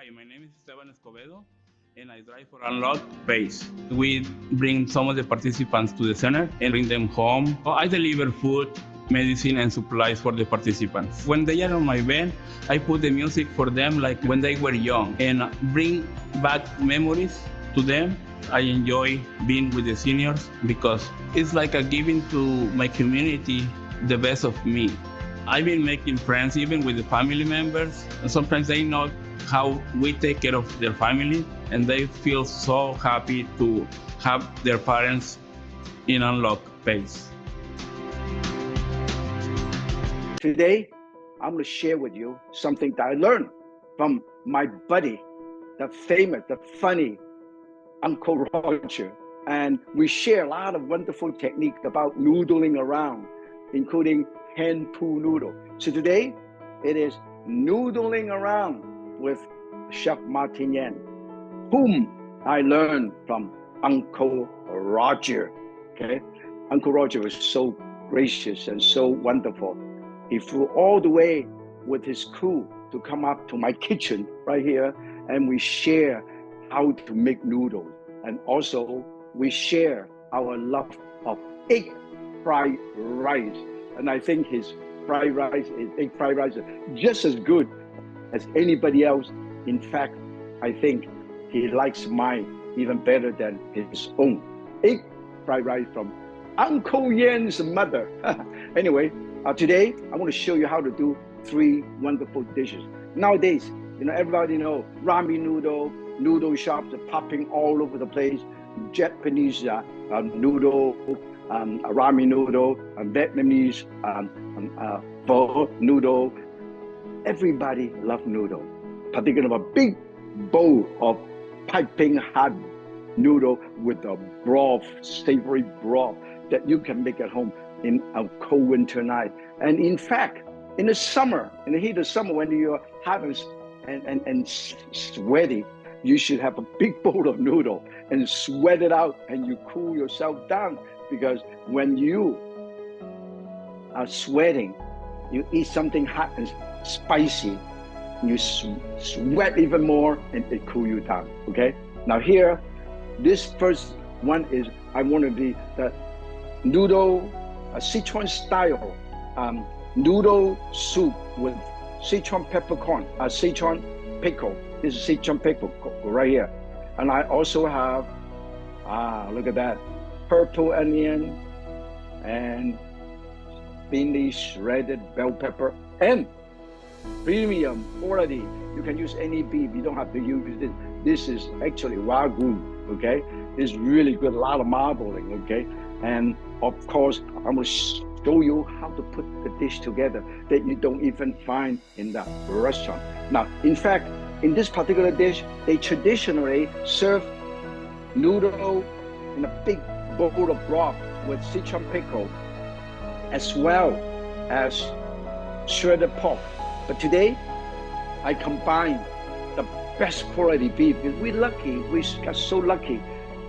My name is Esteban Escobedo, and I drive for On Lok base. We bring some of the participants to the center and bring them home. I deliver food, medicine, and supplies for the participants. When they are on my van, I put the music for them like when they were young and bring back memories to them. I enjoy being with the seniors because it's like a giving to my community the best of me. I've been making friends even with the family members. And sometimes they know how we take care of their family, and they feel so happy to have their parents in On Lok base. Today, I'm going to share with you something that I learned from my buddy, the famous, the funny Uncle Roger. And we share a lot of wonderful technique about noodling around, including hand pull noodle. So today, it is noodling around with Chef Martin Yan, whom I learned from Uncle Roger. Okay, Uncle Roger was so gracious and so wonderful. He flew all the way with his crew to come up to my kitchen right here, and we share how to make noodles. And also, we share our love of egg fried rice. And I think his egg fried rice is just as good as anybody else. In fact, I think he likes mine even better than his own. Egg fried rice from Uncle Yan's mother. Anyway, today I want to show you how to do 3 wonderful dishes. Nowadays, everybody know ramen noodle shops are popping all over the place. Japanese noodle, ramen noodle, Vietnamese pho noodle. Everybody loves noodle, particularly a big bowl of piping hot noodle with a broth, savory broth that you can make at home in a cold winter night. And in fact, in the summer, in the heat of summer, when you're hot and sweaty, you should have a big bowl of noodle and sweat it out, and you cool yourself down. Because when you are sweating, you eat something hot and spicy, you sweat even more, and it cool you down. Okay. Now here, this first one is I want to be the noodle, Sichuan style noodle soup with Sichuan peppercorn, Sichuan pickle. This is Sichuan pickle right here. And I also have, look at that, purple onion and thinly shredded bell pepper and premium quality. You can use any beef. You don't have to use this. This is actually Wagyu, okay? It's really good, a lot of marbling, okay? And of course, I'm going to show you how to put the dish together that you don't even find in the restaurant. Now, in fact, in this particular dish, they traditionally serve noodle in a big bowl of broth with Sichuan pickle, as well as shredded pork. But today, I combine the best quality beef. We're lucky, we got so lucky,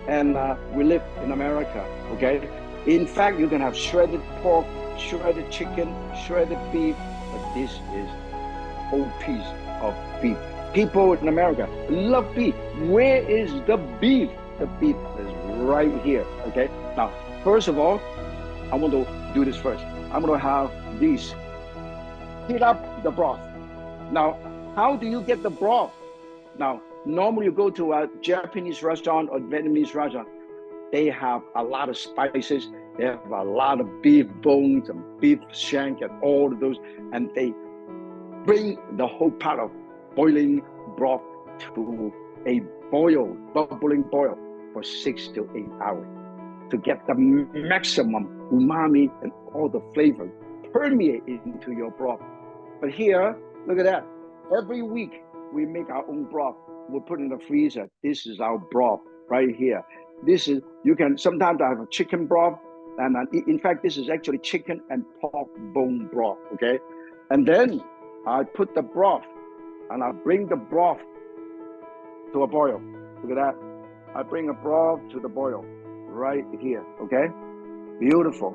and we live in America, okay? In fact, you can have shredded pork, shredded chicken, shredded beef, but this is a whole piece of beef. People in America love beef. Where is the beef? The beef is right here, okay? Now, first of all, I want to do this first. I'm going to have these. Heat up the broth. Now, how do you get the broth? Now, normally you go to a Japanese restaurant or Vietnamese restaurant, they have a lot of spices. They have a lot of beef bones and beef shank and all of those, and they bring the whole pot of boiling broth to a bubbling boil for 6 to 8 hours to get the maximum umami and all the flavor permeate into your broth. But here, look at that. Every week we make our own broth. We'll put in the freezer. This is our broth right here. This is, you can, sometimes I have a chicken broth, and in fact, this is actually chicken and pork bone broth, okay? And then I put the broth, and I bring the broth to a boil. Look at that. I bring a broth to the boil right here, okay? Beautiful.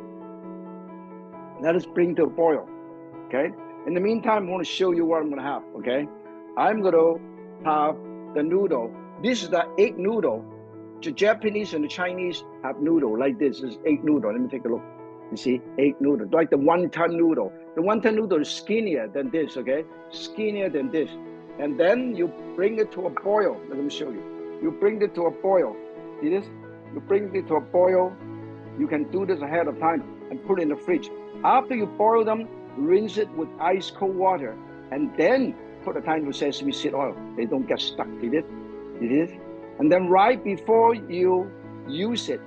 Let us bring to a boil, okay? In the meantime, I want to show you what I'm going to have, okay? I'm going to have the noodle. This is the egg noodle. The Japanese and the Chinese have noodle like this. This is egg noodle. Let me take a look. You see, egg noodle, like the wonton noodle. The wonton noodle is skinnier than this, okay? Skinnier than this. And then you bring it to a boil. Let me show you. You bring it to a boil. See this? You bring it to a boil. You can do this ahead of time and put it in the fridge. After you boil them, rinse it with ice cold water, and then put a tiny bit of sesame seed oil. They don't get stuck. See this? See this? And then right before you use it,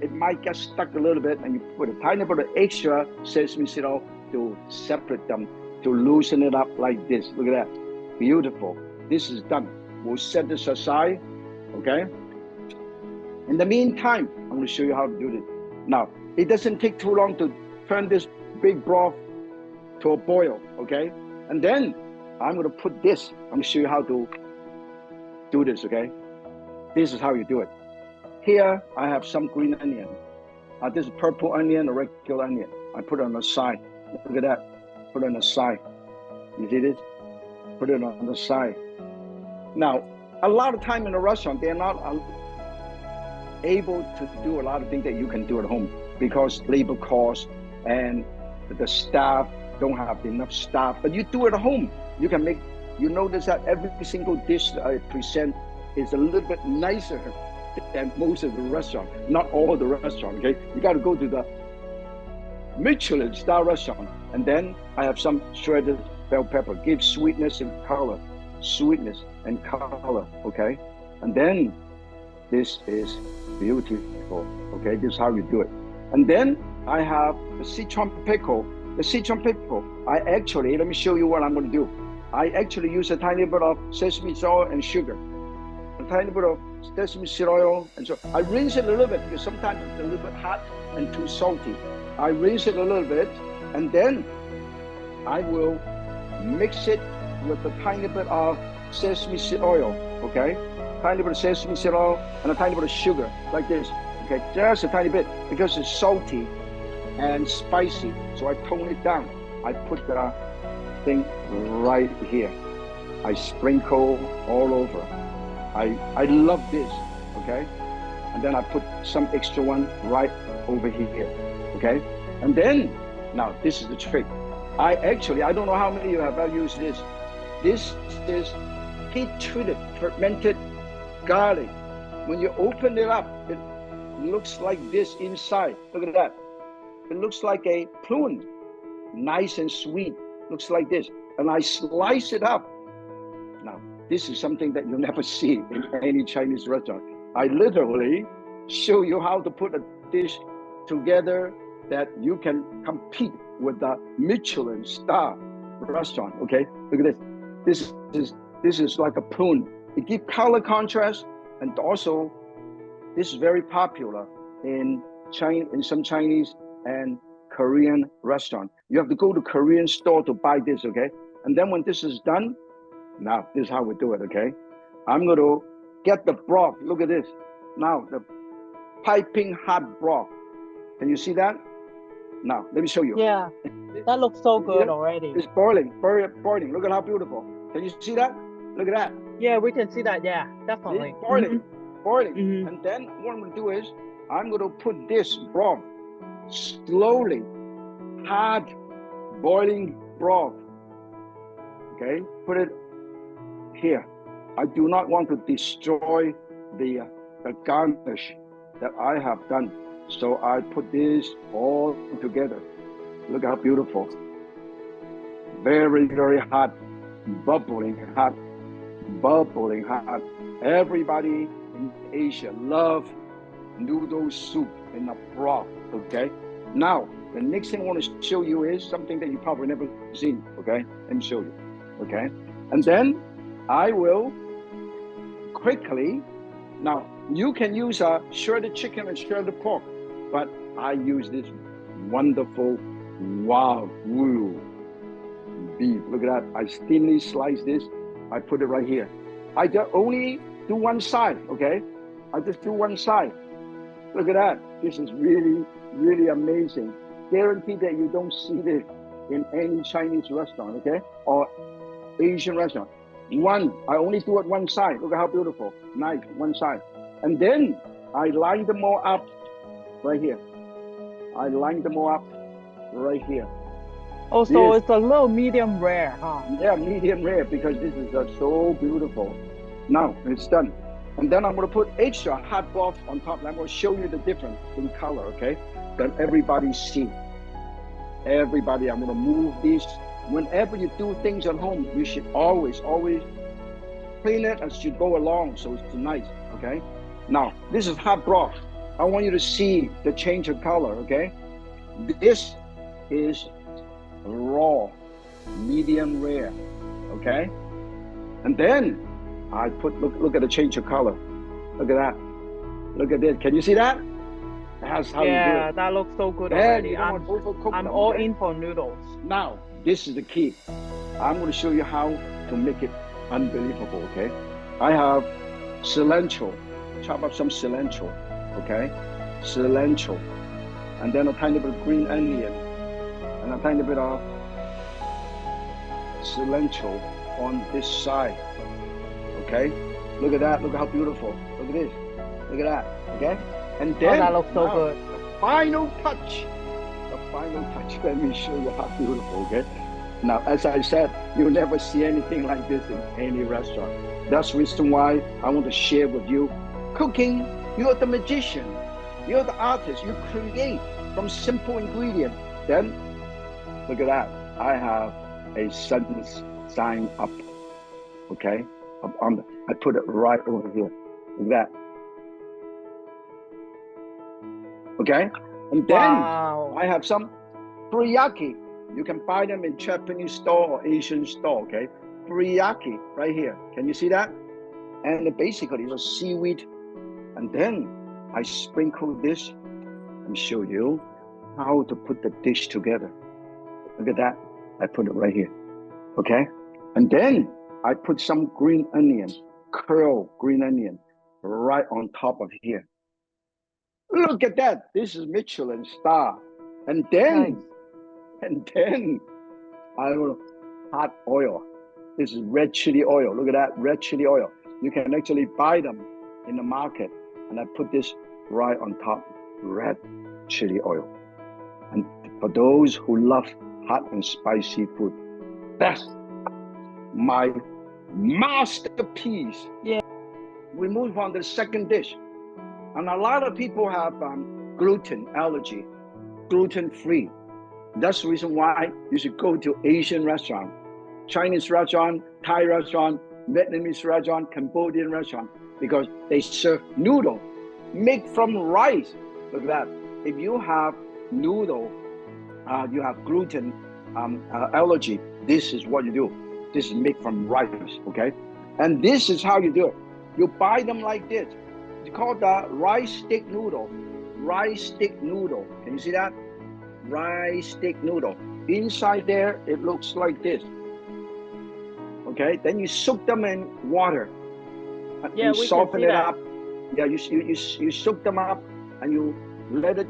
it might get stuck a little bit, and you put a tiny bit of extra sesame seed oil to separate them, to loosen it up like this. Look at that. Beautiful. This is done. We'll set this aside, okay? In the meantime, I'm going to show you how to do this. Now, it doesn't take too long to turn this big broth to a boil, okay? And then I'm going to put this. I'm going to show you how to do this, okay? This is how you do it. Here, I have some green onion. This is purple onion, a regular onion. I put it on the side. Look at that. Put it on the side. You see this? Put it on the side. Now, a lot of time in a restaurant, they're not able to do a lot of things that you can do at home because labor costs and the staff don't have enough staff. But you do it at home. You can make, you notice that every single dish that I present is a little bit nicer than most of the restaurant. Not all the restaurant, okay? You got to go to the Michelin star restaurant. And then I have some shredded bell pepper, give sweetness and color. Sweetness and color, okay? And then this is beautiful, okay? This is how you do it. And then I have the Sichuan pickle. The Sichuan pickle, I actually, let me show you what I'm going to do. I actually use a tiny bit of sesame seed oil and sugar. A tiny bit of sesame seed oil, and so I rinse it a little bit because sometimes it's a little bit hot and too salty. I rinse it a little bit, and then I will mix it with a tiny bit of sesame seed oil, okay? Tiny bit of sesame seed oil and a tiny bit of sugar, like this, okay? Just a tiny bit, because it's salty and spicy, so I tone it down. I put the thing right here. I sprinkle all over. I love this, okay? And then I put some extra one right over here, okay? And then, now this is the trick. I don't know how many of you have ever used this. This is heat-treated, fermented garlic. When you open it up, it looks like this inside. Look at that. It looks like a prune, nice and sweet. Looks like this. And I slice it up. Now, this is something that you'll never see in any Chinese restaurant. I literally show you how to put a dish together that you can compete with the Michelin star restaurant, okay? Look at this. This is like a prune. It gives color contrast, and also this is very popular in China, in some Chinese and Korean restaurant. You have to go to Korean store to buy this, okay? And then when this is done, now this is how we do it, okay? I'm going to get the broth. Look at this. Now the piping hot broth. Can you see that? Now let me show you. Yeah, that looks so good already. It's boiling. Look at how beautiful. Can you see that? Look at that. Yeah, we can see that. Yeah, definitely. It's boiling. And then what I'm going to do is I'm going to put this broth slowly, hot boiling broth. Okay, put it here. I do not want to destroy the garnish that I have done. So I put this all together. Look how beautiful. Very, very hot, bubbling hot. Everybody in Asia love noodle soup in a broth, okay? Now, the next thing I want to show you is something that you probably never seen, okay? Let me show you, okay? And then I will quickly, now you can use a shredded chicken and shredded pork, but I use this wonderful wild woo beef. Look at that. I thinly slice this. I put it right here. I just only do one side, okay? I just do one side. Look at that. This is really, really amazing. Guaranteed that you don't see this in any Chinese restaurant, okay? Or Asian restaurant. I only do it one side. Look at how beautiful. Nice, one side. And then I line them all up right here. I line them all up right here. Oh, so it's a little medium rare, huh? Yeah, medium rare, because this is so beautiful. Now it's done. And then I'm going to put extra hot broth on top. I'm going to show you the difference in color, okay? That everybody see. Everybody, I'm going to move this. Whenever you do things at home, you should always clean it as you go along, so it's nice, okay? Now, this is hot broth. I want you to see the change of color, okay? This is raw, medium rare, okay? And then I put, look at the change of color. Look at that. Look at this. Can you see that? That's how you do it. That looks so good Then already. I'm all in for noodles. Now, this is the key. I'm going to show you how to make it unbelievable, okay? I have cilantro. Chop up some cilantro, okay? Cilantro. And then a tiny bit of green onion. And a tiny bit of cilantro on this side, okay? Look at that. Look how beautiful. Look at this. Look at that, okay? And then that looks so good. The final touch. Let me show you how beautiful, okay? Now, as I said, you'll never see anything like this in any restaurant. That's the reason why I want to share with you. Cooking, you're the magician. You're the artist. You create from simple ingredients. Then, look at that. I have a sun sign up, okay? I put it right over here. Look at that. Okay? And then I have some teriyaki. You can buy them in Japanese store or Asian store, okay? Teriyaki right here. Can you see that? And basically it's a seaweed. And then I sprinkle this and show you how to put the dish together. Look at that. I put it right here. Okay? And then I put some green onion, curl green onion, right on top of here. Look at that. This is Michelin star. And then I will hot oil. This is red chili oil. Look at that, red chili oil. You can actually buy them in the market. And I put this right on top, red chili oil. And for those who love hot and spicy food, that's my masterpiece. Yeah. We move on to the second dish. And a lot of people have gluten allergy, gluten-free. That's the reason why you should go to Asian restaurant, Chinese restaurant, Thai restaurant, Vietnamese restaurant, Cambodian restaurant, because they serve noodle made from rice. Look at that. If you have noodle, you have gluten allergy, this is what you do. This is made from rice, okay? And this is how you do it. You buy them like this. It's called the rice stick noodle. Rice stick noodle. Can you see that? Rice stick noodle. Inside there, it looks like this. Okay, then you soak them in water. Yeah, you soften it up. Yeah, you soak them up and you let it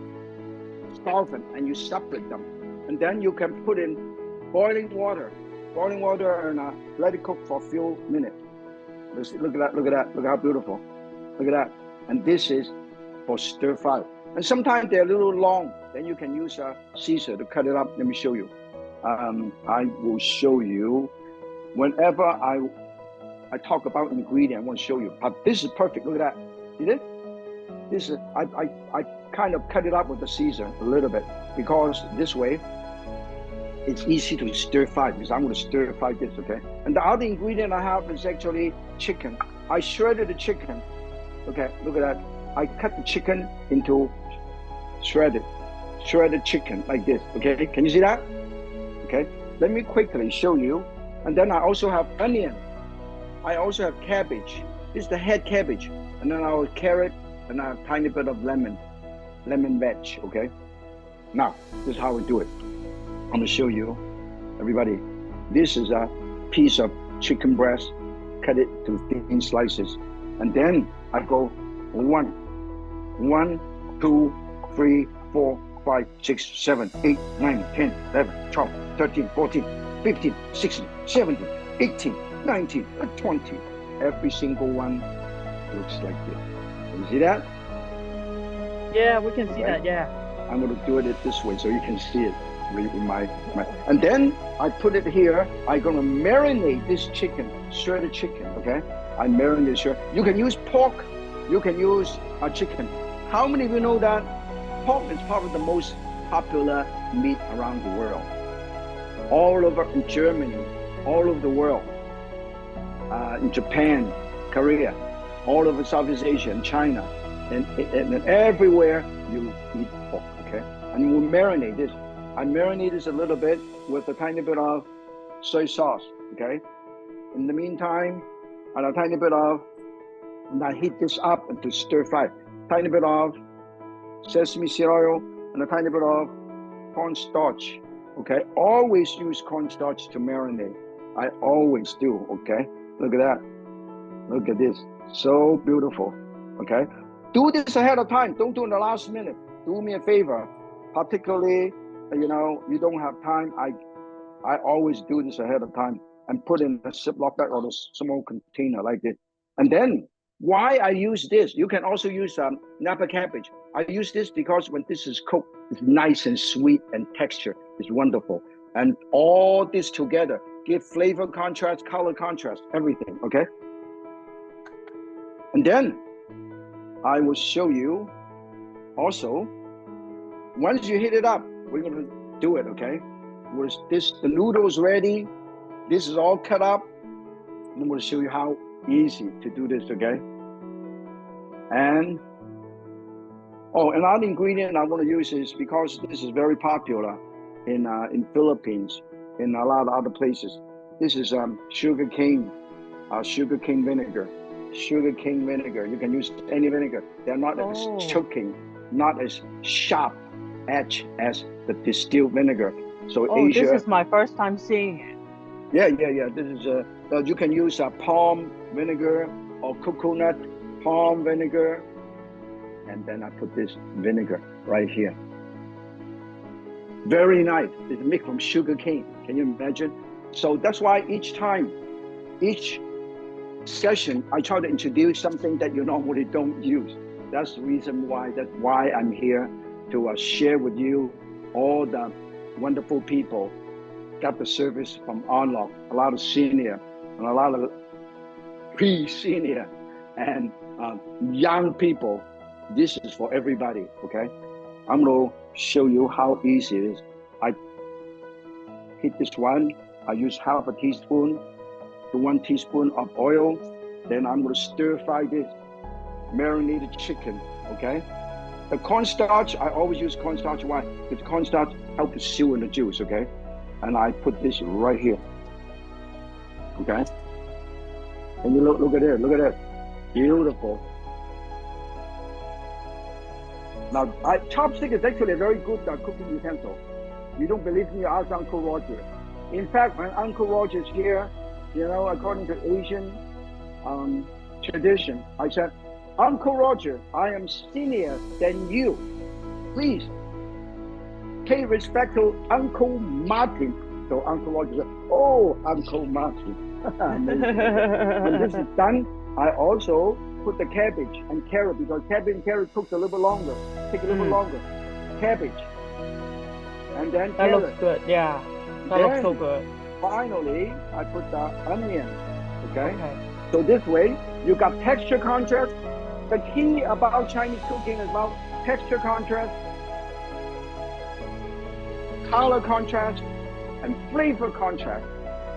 soften and you separate them. And then you can put in boiling water and let it cook for a few minutes. Look at that, look at that, look how beautiful. Look at that. And this is for stir fry. And sometimes they're a little long. Then you can use a scissor to cut it up. Let me show you. I will show you. Whenever I talk about ingredient, I want to show you. But this is perfect. Look at that. See this? This is I kind of cut it up with the scissor a little bit because this way it's easy to stir fry because I'm going to stir fry this, okay? And the other ingredient I have is actually chicken. I shredded the chicken. Okay, look at that. I cut the chicken into shredded chicken like this, okay? Can you see that? Okay, let me quickly show you. And then I also have onion. I also have cabbage. This is the head cabbage. And then I have carrot and a tiny bit of lemon veg, okay? Now, this is how we do it. I'm gonna show you, everybody. This is a piece of chicken breast, cut it to thin slices. And then I go 1, 2, 3, 4, 5, 6, 7, 8, 9, 10, 11, 12, 13, 14, 15, 16, 17, 18, 19, 20. Every single one looks like this. Can you see that? Yeah, we can see that. Yeah. I'm going to do it this way so you can see it. And then I put it here. I'm going to marinate this chicken, shredded chicken. Okay, I marinate sure. You can use pork. You can use chicken. How many of you know that pork is probably the most popular meat around the world? All over in Germany, all over the world, in Japan, Korea, all over Southeast Asia and China, and everywhere you eat pork. Okay, and we'll marinate this. I marinate this a little bit with a tiny bit of soy sauce, okay? In the meantime, and a tiny bit of, and I heat this up and to stir fry. Tiny bit of sesame seed oil and a tiny bit of cornstarch, okay? Always use cornstarch to marinate. I always do, okay? Look at that. Look at this. So beautiful, okay? Do this ahead of time. Don't do it in the last minute. Do me a favor, particularly, you know, you don't have time. I always do this ahead of time and put in a Ziploc bag or a small container like this. And then why I use this, you can also use Napa cabbage. I use this because when this is cooked, it's nice and sweet and texture is wonderful. And all this together give flavor contrast, color contrast, everything, okay? And then I will show you also, once you heat it up, we're going to do it, okay? With this, the noodles ready. This is all cut up. And I'm going to show you how easy to do this, okay? And, oh, another ingredient I'm going to use is because this is very popular in Philippines, in a lot of other places. This is sugar cane vinegar. Sugar cane vinegar. You can use any vinegar. They're not as choking, not as sharp edge as the distilled vinegar. So Asia. This is my first time seeing it. Yeah. This is you can use palm vinegar or coconut palm vinegar, and then I put this vinegar right here. Very nice. It's made from sugar cane. Can you imagine? So that's why each time, each session, I try to introduce something that you normally don't use. That's the reason why. That's why I'm here to share with you all the wonderful people got the service from On Lok, a lot of senior and a lot of pre-senior and young people. This is for everybody, okay? I'm going to show you how easy it is. I heat this one. I use half a teaspoon to 1 teaspoon of oil. Then I'm going to stir fry this marinated chicken, okay? The cornstarch, I always use cornstarch. Why? Because cornstarch helps to seal in the juice, okay? And I put this right here, okay? And you look at it, look at it. Beautiful. Now, chopstick is actually a very good cooking utensil. You don't believe me, ask Uncle Roger. In fact, when Uncle Roger is here, you know, according to Asian tradition, I said, Uncle Roger, I am senior than you. Please pay respect to Uncle Martin. So Uncle Roger said, oh, Uncle Martin. When this is done, I also put the cabbage and carrot, because cabbage and carrot cooks a little bit longer, take a little bit longer. Cabbage. And then that carrot. looks good, yeah. That looks so good. Finally, I put the onion, okay? So this way, you got texture contrast. The key about Chinese cooking is about texture contrast, color contrast, and flavor contrast,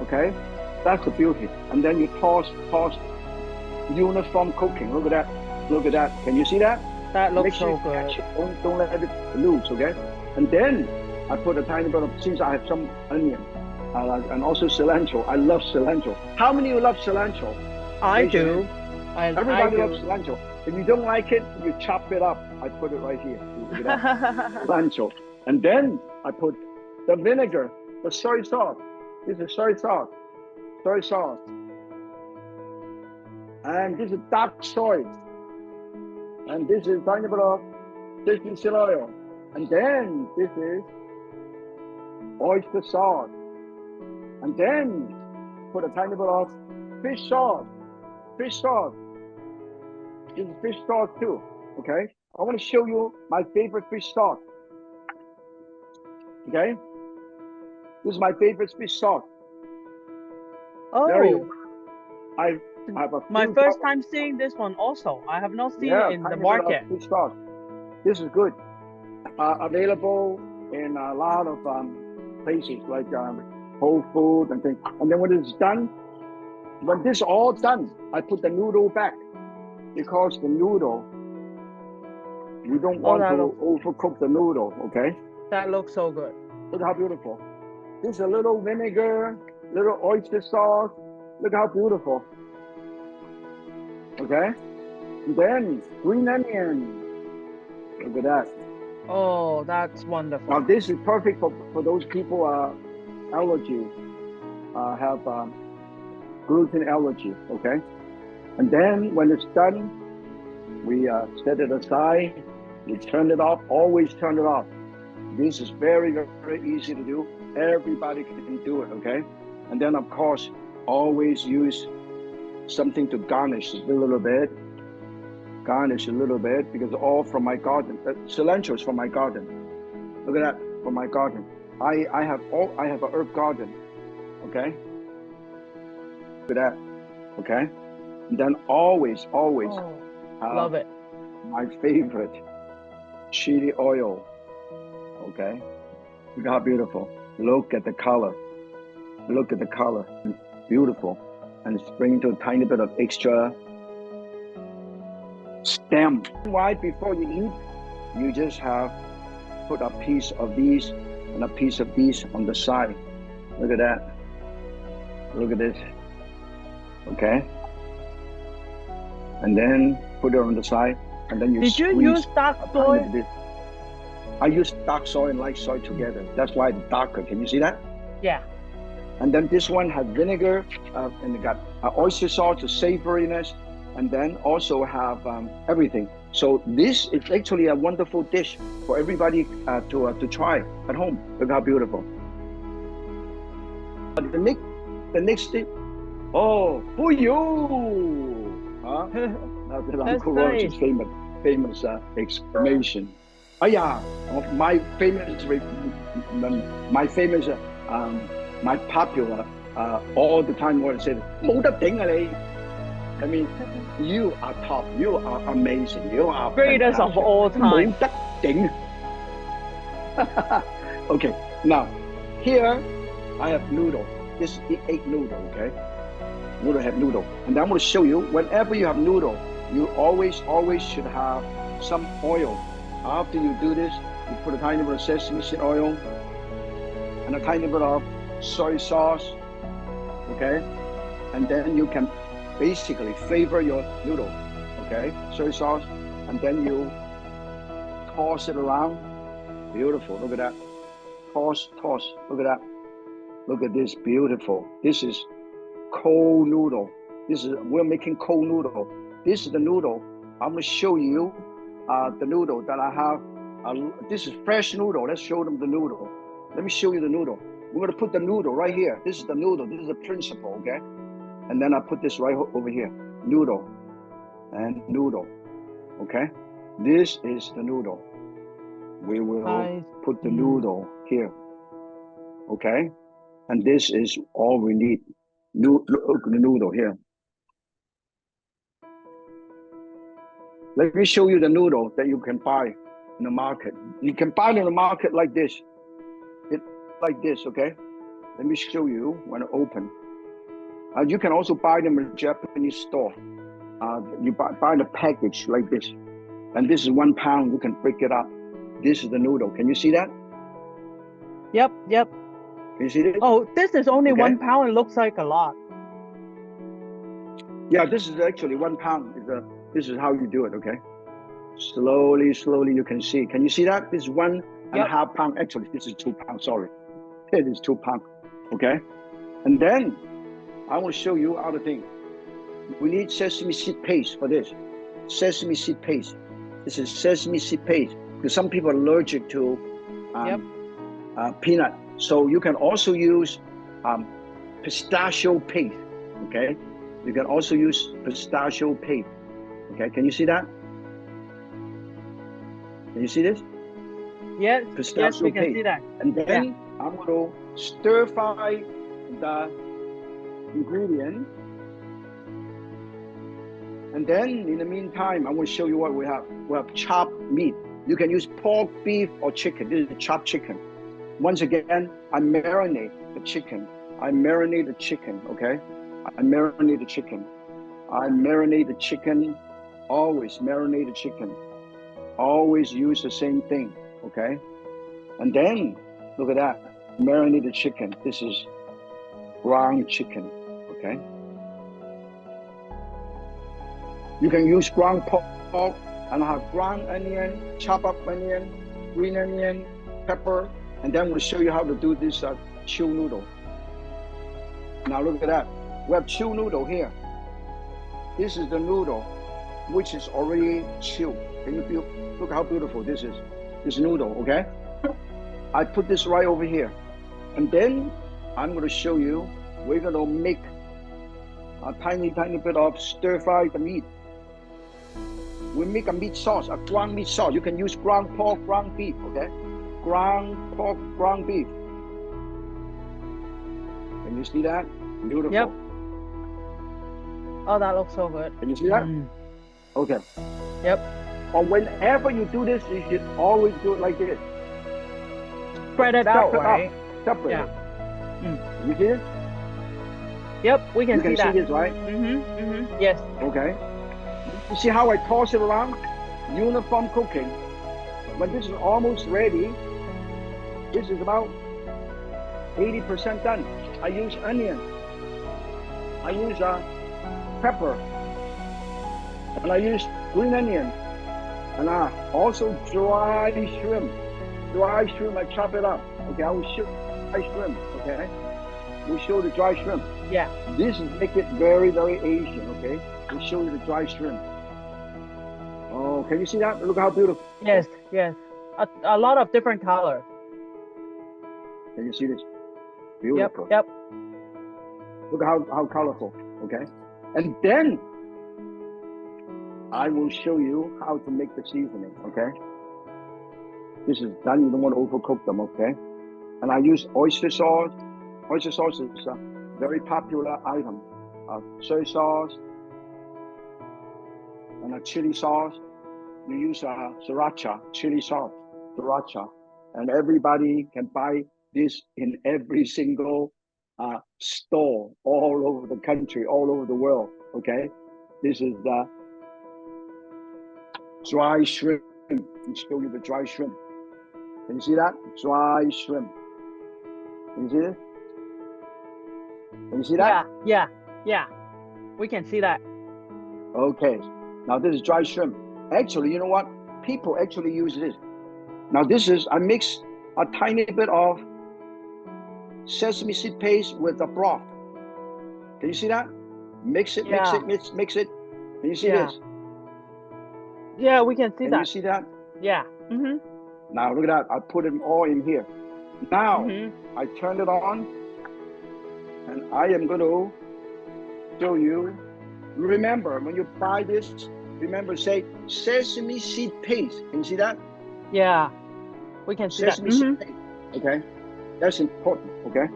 okay? That's the beauty. And then you toss uniform cooking. Look at that. Can you see that? That looks Make sure so good. Don't let it loose, okay? And then I put a tiny bit of, since I have some onion, and also cilantro. I love cilantro. How many of you love cilantro? I do. Everybody loves cilantro. If you don't like it, you chop it up. I put it right here. Look at that. Cilantro. And then I put the vinegar, the soy sauce. This is soy sauce. Soy sauce. And this is dark soy. And this is tiny bit of sesame seed oil. And then this is oyster sauce. And then put a tiny bit of fish sauce. Fish sauce. This is fish sauce too. Okay. I want to show you my favorite fish sauce. Okay. This is my favorite fish sauce. There you Oh, go. I have a my few first sauce. time seeing this one also. I have not seen Yeah, it in the tiny bit market. of fish sauce. This is good. Available in a lot of places like Whole Food and things. And then when it's done, when this is all done, I put the noodle back because the noodle, we don't want that to overcook the noodle, okay? That looks so good. Look how beautiful. This is a little vinegar, little oyster sauce. Look how beautiful. Okay? And then green onion. Look at that. Oh, that's wonderful. Now this is perfect for those people allergy, have gluten allergy, okay? And then when it's done, we set it aside, we turn it off, always turn it off. This is very, very easy to do. Everybody can do it, okay? And then of course, always use something to garnish a little bit. Garnish a little bit because all from my garden. Cilantro is from my garden. Look at that, from my garden. I have an herb garden, okay? Look at that, okay? And then always Love it. my favorite chili oil, okay? Look how beautiful. Look at the color. Look at the color. Beautiful. And sprinkle a tiny bit of extra stem. Right before you eat, you just have put a piece of these and a piece of these on the side. Look at that. Look at this. Okay. And then put it on the side, and then you Did you use dark soy? I use dark soy and light soy together. That's why it's darker. Can you see that? Yeah. And then this one has vinegar, and it got oyster sauce, the savoriness, and then also have everything. So this is actually a wonderful dish for everybody to try at home. Look how beautiful. The next thing, oh, for you! Huh? That's Uncle Roger's famous exclamation. Oh yeah, my popular all the time what I say, 冇得頂啊你. I mean, you are top, you are amazing, you are greatest fantastic. of all time. 冇得頂. Okay, now here I have noodle. This is egg noodle, okay? Noodle have noodle. And I'm going to show you, whenever you have noodle, you always should have some oil. After you do this, you put a tiny bit of sesame seed oil and a tiny bit of soy sauce, okay? And then you can basically flavor your noodle, okay? Soy sauce, and then you toss it around. Beautiful, look at that. Toss, look at that. Look at this, beautiful. This is cold noodle. We're making cold noodle. This is the noodle. I'm gonna show you the noodle that I have. This is fresh noodle. Let's show them the noodle. Let me show you the noodle. We're gonna put the noodle right here. This is the noodle. This is the principle, okay? And then I put this right over here. Noodle and noodle, okay? This is the noodle. We will put the noodle here, okay? And this is all we need. Look at the noodle here. Let me show you the noodle that you can buy in the market. You can buy it in the market like this. Like this, okay? Let me show you when I open. You can also buy them in a Japanese store. You buy the package like this. And this is 1 pound. You can break it up. This is the noodle. Can you see that? Yep. Can you see this? Oh, this is only Okay. 1 pound. It looks like a lot. Yeah, this is actually 1 pound. This is how you do it, okay? Slowly you can see. Can you see that? This is 1.5 pound. Actually, this is 2 pounds, sorry. It is 2 pounds, okay? And then I will show you other thing. We need sesame seed paste for this. Sesame seed paste. This is sesame seed paste because some people are allergic to peanut. So you can also use pistachio paste. Okay, you can also use pistachio paste. Okay, can you see that? Can you see this? Yes, Pistachio we can paste. see that. And then I'm going to stir fry the ingredient. And then in the meantime, I'm going to show you what we have. We have chopped meat. You can use pork, beef, or chicken. This is chopped chicken. Once again, I marinate the chicken. I marinate the chicken, okay? I marinate the chicken. I marinate the chicken. Always marinate the chicken. Always use the same thing, okay? And then, look at that. Marinate the chicken. This is ground chicken, okay? You can use ground pork, and I have ground onion, chop up onion, green onion, pepper, and then we'll show you how to do this chew noodle. Now look at that. We have chew noodle here. This is the noodle, which is already chewed. Can you feel? Look how beautiful this is. This noodle, okay? I put this right over here. And then I'm going to show you, we're going to make a tiny bit of stir fry the meat. We make a meat sauce, a ground meat sauce. You can use ground pork, ground beef, okay? Ground pork, ground beef. Can you see that? Beautiful. Yep. Oh, that looks so good. Can you see that? Okay. Yep. Or whenever you do this, you should always do it like this. Spread it out, right? Separate Yeah. it. You see it? Yep, we can You can see that. see this, right? Yes. Okay. You see how I toss it around? Uniform cooking. When this is almost ready, this is about 80% done. I use onion. I use pepper. And I use green onion. And also dry shrimp. Dry shrimp, I chop it up. Okay, I will show dry shrimp. Okay, we show the dry shrimp. Yeah. This is make it very, very Asian. Okay, we'll show you the dry shrimp. Oh, can you see that? Look how beautiful. Yes, yes. A lot of different colors. Can you see this? Yep, Beautiful. yep. Look how colorful. Okay, and then I will show you how to make the seasoning. Okay. This is done. You don't want to overcook them, okay? And I use oyster sauce. Oyster sauce is a very popular item. Soy sauce and a chili sauce. You use sriracha, chili sauce, sriracha. And everybody can buy this in every single store all over the country, all over the world, okay? This is the dry shrimp. I'll show you the dry shrimp. Can you see that? Dry shrimp. Can you see it? Can you see that? Yeah. We can see that. Okay. Now this is dry shrimp. Actually, you know what? People actually use this. Now this is, I mix a tiny bit of sesame seed paste with the broth. Can you see that? Mix it, mix it. Can you see this? Yeah, we can see that. Can you see that? Yeah. Now look at that. I put it all in here. Now I turn it on and I am going to show you. Remember, when you buy this, remember say sesame seed paste. Can you see that? Yeah, we can see Sesame that. seed paste. Okay, that's important. Okay,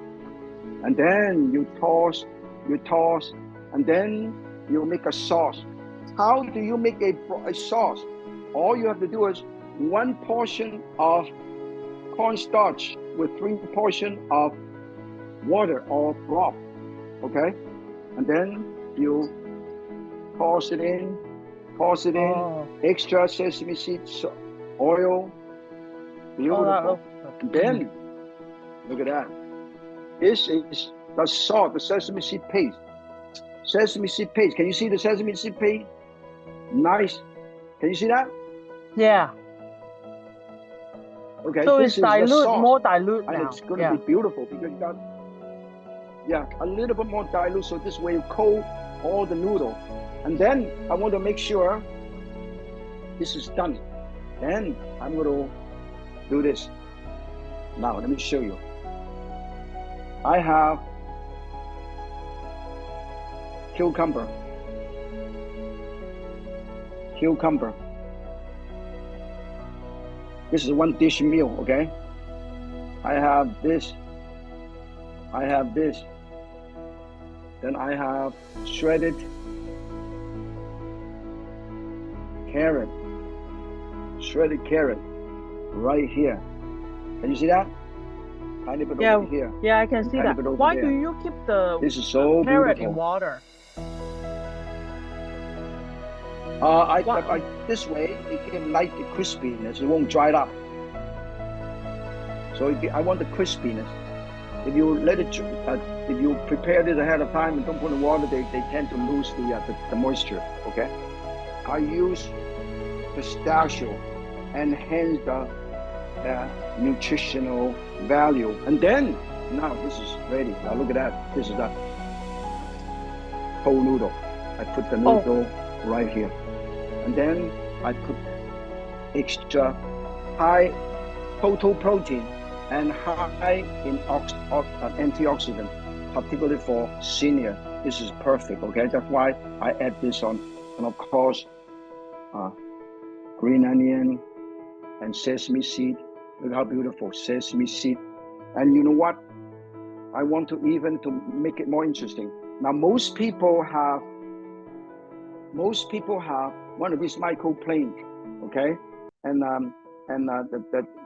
and then you toss, and then you make a sauce. How do you make a sauce? All you have to do is 1 portion of cornstarch with 3 portions of water or broth, okay? And then you toss it in, extra sesame seeds, oil, beautiful. And then, look at that. This is the salt, the sesame seed paste. Sesame seed paste, can you see the sesame seed paste? Nice. Can you see that? Yeah. Okay, So this it's is the dilute, sauce. more dilute And now. it's going to be beautiful because you got, a little bit more dilute. So this way you coat all the noodle. And then I want to make sure this is done. Then I'm going to do this. Now, let me show you. I have cucumber. Cucumber. This is one dish meal, okay? I have this. I have this. Then I have shredded carrot. Shredded carrot right here. Can you see that? Tiny bit over here. Yeah, I can see Tiny that. bit over Why there. do you keep the This is so carrot beautiful. in water? This way it can like the crispiness. It won't dry up. So I want the crispiness. If you let it, if you prepare this ahead of time and don't put in water, they tend to lose the moisture. Okay. I use pistachio, and hence the nutritional value. And then now this is ready. Now look at that. This is a whole noodle. I put the noodle right here. And then I put extra high total protein and high in antioxidant, particularly for senior. This is perfect, okay? That's why I add this on. And of course, green onion and sesame seed. Look how beautiful, sesame seed. And you know what? I want to make it more interesting. Now, most people have one of these microplanes, okay?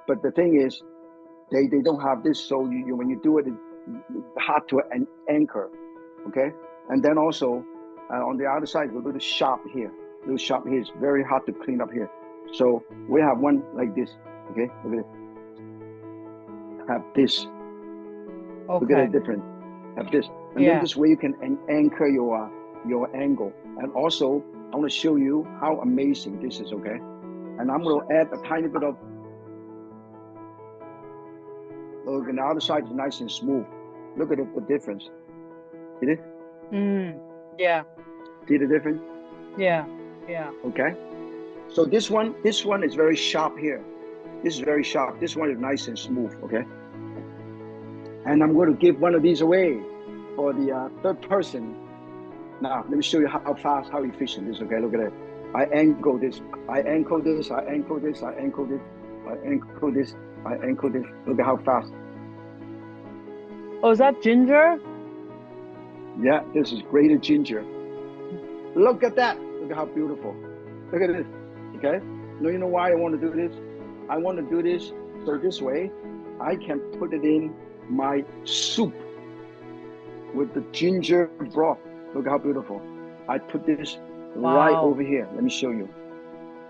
But the thing is, they don't have this, so when you do it, it's hard to anchor, okay? And then also, on the other side, a little sharp here. Little sharp here is very hard to clean up here. So we have one like this, okay? Look at it. Have this. Okay. Look at the difference. Have this. And then this way you can anchor your angle. And also, I want to show you how amazing this is, okay? And I'm going to add a tiny bit of, look, and the other side is nice and smooth. Look at the difference. See it? Yeah. See the difference? Yeah. Okay. So this one is very sharp here. This is very sharp. This one is nice and smooth, okay? And I'm going to give one of these away for the third person. Now, let me show you how fast, how efficient this is, okay? Look at it. I angle this, I ankle this, I ankle this, I ankle this, I ankle this, I ankle this. Look at how fast. Oh, is that ginger? Yeah, this is grated ginger. Look at that. Look at how beautiful. Look at this, okay? Now, you know why I want to do this? I want to do this so this way I can put it in my soup with the ginger broth. Look how beautiful. I put this right over here. Let me show you.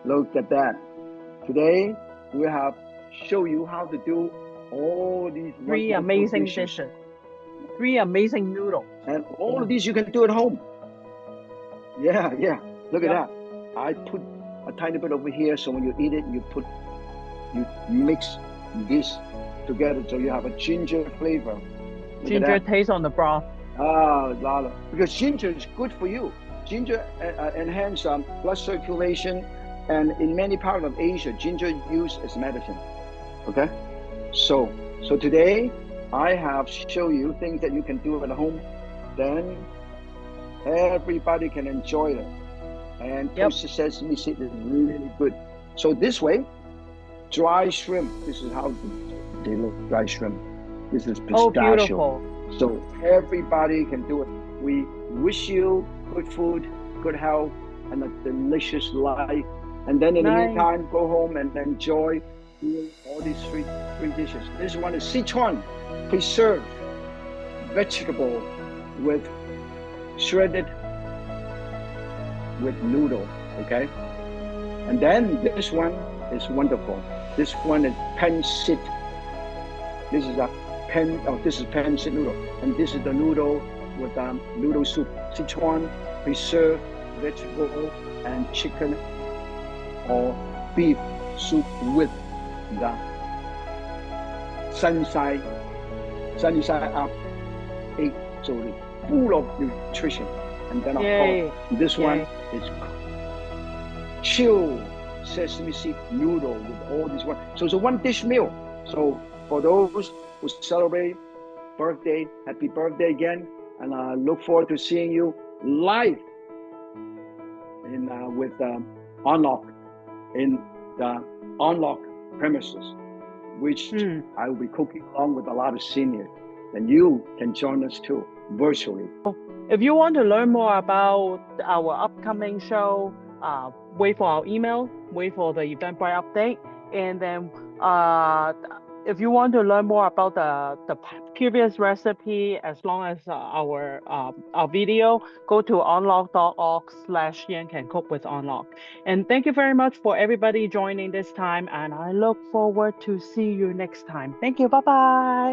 Look at that. Today, we have show you how to do all these three amazing dishes. 3 amazing noodles. And all of these you can do at home. Yeah. Look at that. I put a tiny bit over here, so when you eat it, you mix this together, so you have a ginger flavor. Look ginger taste on the broth. Lala. Because ginger is good for you. Ginger enhances blood circulation, and in many parts of Asia, ginger is used as medicine. Okay? So today, I have shown you things that you can do at home. Then everybody can enjoy it. And toasted sesame seed is really good. So this way, dry shrimp. This is how they look, dry shrimp. This is pistachio. Oh, beautiful. So everybody can do it. We wish you good food, good health, and a delicious life. And then in the meantime, go home and enjoy all these three dishes. This one is Sichuan preserved vegetable with shredded with noodle, okay? And then this one is wonderful. This one is Pancit. This is Pancit noodle, and this is the noodle with noodle soup. Sichuan preserved vegetable and chicken or beef soup with the sunny side up egg, so it's full of nutrition. And then of course, this one is chilled sesame seed noodle with all this one. So it's a one dish meal. So for those who celebrate birthday, happy birthday again. And I look forward to seeing you live with On Lok in the On Lok premises, which I will be cooking along with a lot of seniors. And you can join us too, virtually. If you want to learn more about our upcoming show, wait for our email, wait for the Eventbrite update, and then if you want to learn more about the previous recipe, as long as our video, go to onlok.org/yancancook-with-onlok. And thank you very much for everybody joining this time, and I look forward to see you next time. Thank you. Bye-bye.